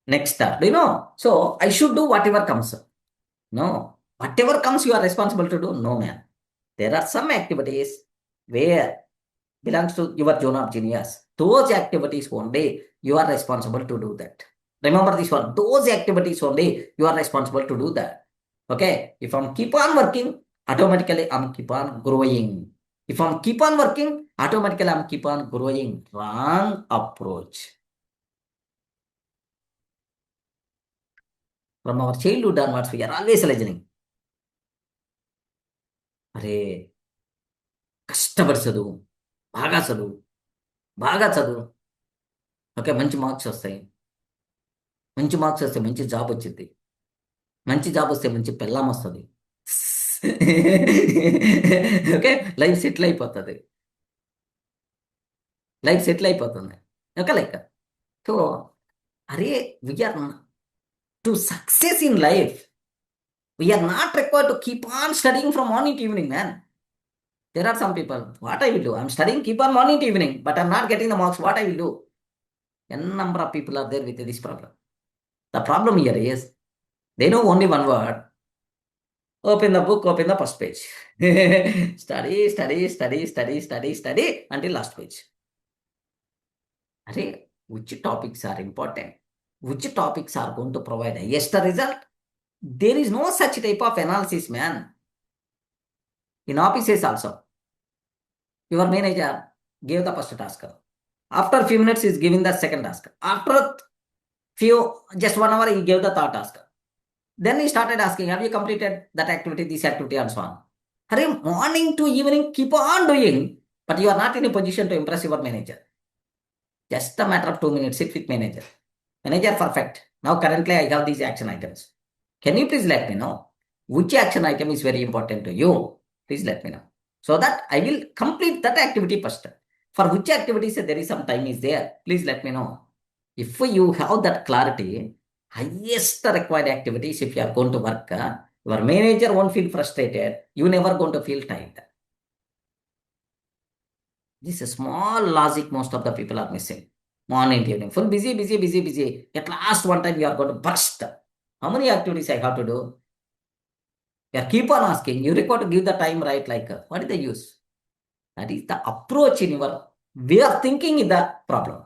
Next, do you know? So I should do whatever comes. No, whatever comes, you are responsible to do. No, man. There are some activities where belongs to your zone of genius. Those activities only you are responsible to do that. Remember this one. Those activities only you are responsible to do that. Okay. If I'm keep on working, automatically I'm keep on growing. If I'm keep on working, automatically I'm keep on growing. Wrong approach. From our childhood onwards, we are always listening. అరే కష్టపడి చదువు, బాగా చదువు, బాగా చదువు. Okay, మంచి marks వస్తాయి. మంచి మార్క్స్ వస్తే మంచి జాబ్ వచ్చింది. మంచి జాబ్ వస్తే మంచి పెళ్ళాం వస్తుంది. ఓకే, లైఫ్ సెటిల్ అయిపోతుంది. లైఫ్ సెటిల్ అయిపోతుంది. ఓకే, లైక్ సో అరే we are to success in life we are not required to keep on studying from morning to evening, man. There are some people, what I will do? I'm studying, keep on morning to evening, but I'm not getting the marks. What I will do? N number of people are there with this problem. The problem here is they know only one word. Open the book, open the first page. Study, study, study, study, study, study until last page. Array, which topics are important? Which topics are going to provide highest result? There is no such type of analysis, man. In offices also, your manager gave the first task. After few minutes, he is giving the second task. After just 1 hour, he gave the third task. Then he started asking, have you completed that activity, this activity, and so on. Hurry, morning to evening, keep on doing, but you are not in a position to impress your manager. Just a matter of 2 minutes, sit with manager. Manager, perfect. Now currently I have these action items. Can you please let me know which action item is very important to you? Please let me know, so that I will complete that activity first. For which activities there is some time is there, please let me know. If you have that clarity, highest required activities, if you are going to work, your manager won't feel frustrated, you never going to feel tired. This is small logic most of the people are missing. Morning, evening, full busy, busy, busy, busy. At last one time you are going to burst. How many activities I have to do? You keep on asking, you require to give the time, right? Like, what is the use? That is the approach in your way of thinking is the problem.